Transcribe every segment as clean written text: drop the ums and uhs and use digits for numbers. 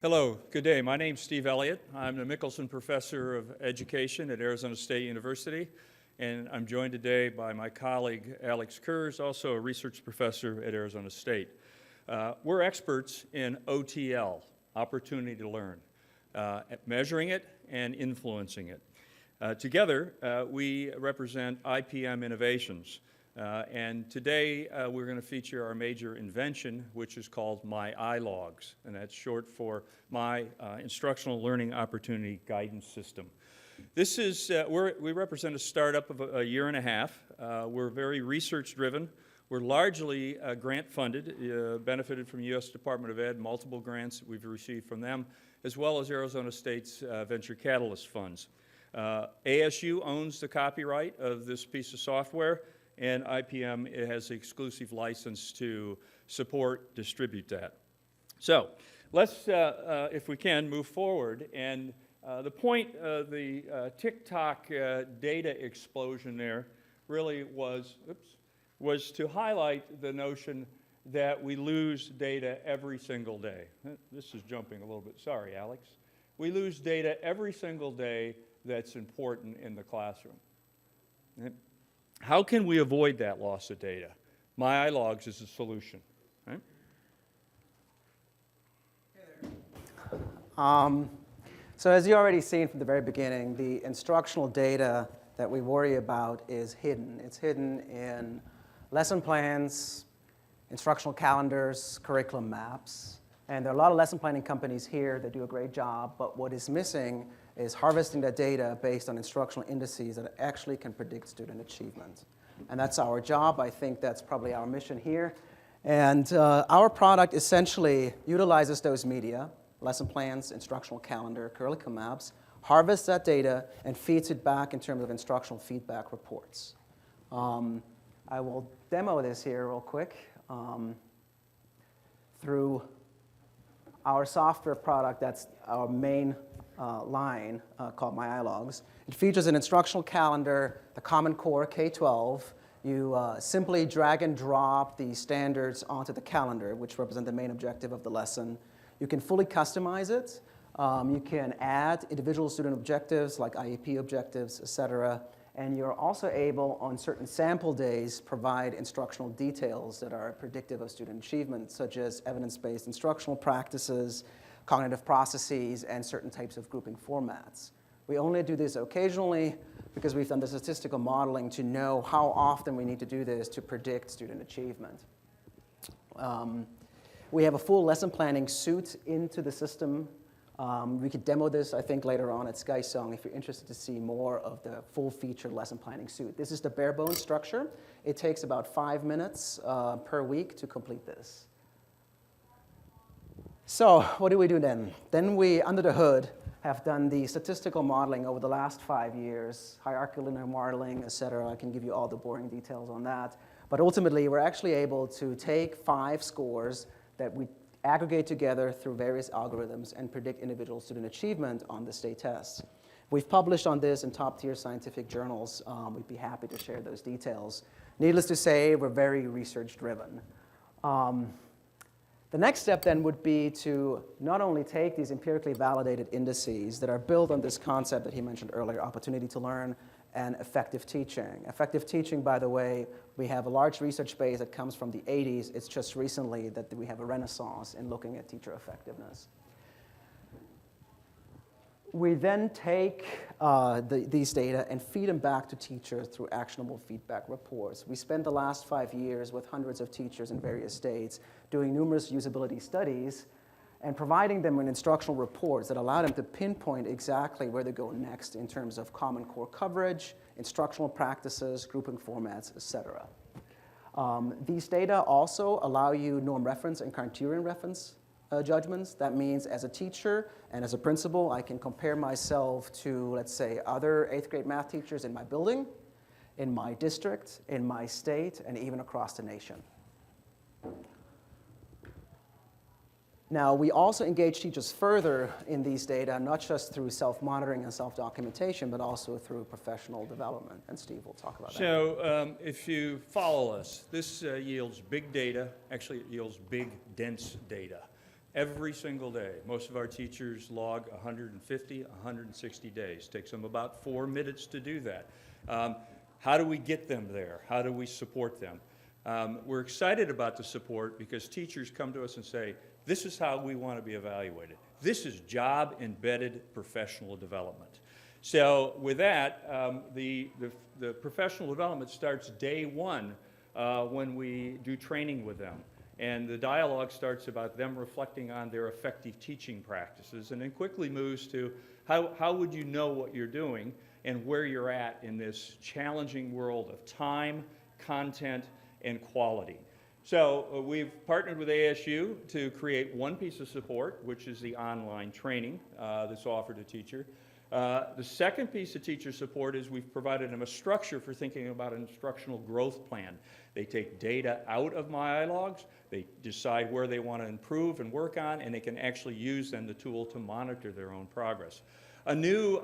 Hello, good day. My name's Steve Elliott. I'm the Mickelson Professor of Education at Arizona State University, and I'm joined today by my colleague Alex Kurz, also a research professor at Arizona State. We're experts in OTL, opportunity to learn, at measuring it and influencing it. Together, we represent IPM Innovations. And today we're going to feature our major invention, which is called My iLogs, and that's short for My Instructional Learning Opportunity Guidance System. This is, we represent a startup of a year and a half. We're very research driven. We're largely grant funded, benefited from U.S. Department of Ed, multiple grants that we've received from them, as well as Arizona State's Venture Catalyst funds. ASU owns the copyright of this piece of software, and IPM has the exclusive license to support, distribute that. So let's, if we can, move forward. And the point of the TikTok data explosion there really was to highlight the notion that we lose data every single day. This is jumping a little bit. Sorry, Alex. We lose data every single day that's important in the classroom. How can we avoid that loss of data? My iLogs is a solution. Right? So as you already seen from the very beginning, the instructional data that we worry about is hidden. It's hidden in lesson plans, instructional calendars, curriculum maps. And there are a lot of lesson planning companies here that do a great job, but what is missing is harvesting that data based on instructional indices that actually can predict student achievement. And that's our job. I think that's probably our mission here. And our product essentially utilizes those media, lesson plans, instructional calendar, curriculum maps, harvests that data, and feeds it back in terms of instructional feedback reports. I will demo this here real quick through our software product. That's our main line called My iLogs. It features an instructional calendar, the Common Core K-12. You simply drag and drop the standards onto the calendar, which represent the main objective of the lesson. You can fully customize it. You can add individual student objectives like IEP objectives, et cetera. And you're also able, on certain sample days, provide instructional details that are predictive of student achievement, such as evidence-based instructional practices, cognitive processes, and certain types of grouping formats. We only do this occasionally because we've done the statistical modeling to know how often we need to do this to predict student achievement. We have a full lesson planning suite into the system. We could demo this, I think, later on at SkySong if you're interested to see more of the full-featured lesson planning suite. This is the bare-bones structure. It takes about 5 minutes per week to complete this. So what do we do then? Then we, under the hood, have done the statistical modeling over the last 5 years, hierarchical linear modeling, et cetera. I can give you all the boring details on that. But ultimately, we're actually able to take 5 scores that we aggregate together through various algorithms and predict individual student achievement on the state tests. We've published on this in top-tier scientific journals. We'd be happy to share those details. Needless to say, we're very research-driven. The next step then would be to not only take these empirically validated indices that are built on this concept that he mentioned earlier, opportunity to learn, and effective teaching. Effective teaching, by the way, we have a large research base that comes from the 80s. It's just recently that we have a renaissance in looking at teacher effectiveness. We then take these data and feed them back to teachers through actionable feedback reports. We spent the last 5 years with hundreds of teachers in various states doing numerous usability studies and providing them with instructional reports that allow them to pinpoint exactly where to go next in terms of Common Core coverage, instructional practices, grouping formats, et cetera. These data also allow you norm reference and criterion reference judgments. That means as a teacher and as a principal, I can compare myself to, let's say, other 8th grade math teachers in my building, in my district, in my state, and even across the nation. Now, we also engage teachers further in these data, not just through self-monitoring and self-documentation, but also through professional development. And Steve will talk about that. So if you follow us, this yields big data. Actually, it yields big, dense data. every single day. Most of our teachers log 150, 160 days. Takes them about 4 minutes to do that. How do we get them there? How do we support them? We're excited about the support because teachers come to us and say, this is how we want to be evaluated. This is job-embedded professional development. So with that, the professional development starts day one when we do training with them. And the dialogue starts about them reflecting on their effective teaching practices and then quickly moves to how would you know what you're doing and where you're at in this challenging world of time, content, and quality. So we've partnered with ASU to create one piece of support, which is the online training that's offered to teacher. The second piece of teacher support is we've provided them a structure for thinking about an instructional growth plan. They take data out of my iLogs, they decide where they want to improve and work on, and they can actually use then the tool to monitor their own progress. A new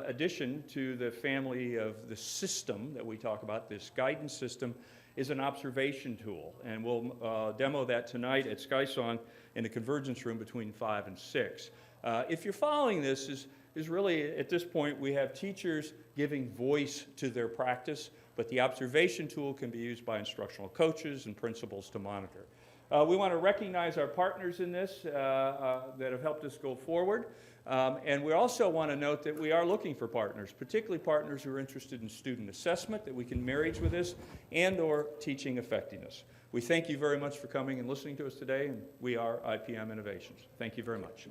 addition to the family of the system that we talk about, this guidance system, is an observation tool, and we'll demo that tonight at SkySong in the convergence room between 5 and 6. If you're following this, is really, at this point, we have teachers giving voice to their practice, but the observation tool can be used by instructional coaches and principals to monitor. We want to recognize our partners in this that have helped us go forward. And we also want to note that we are looking for partners, particularly partners who are interested in student assessment that we can marriage with this and or teaching effectiveness. We thank you very much for coming and listening to us today, and we are IPM Innovations. Thank you very much.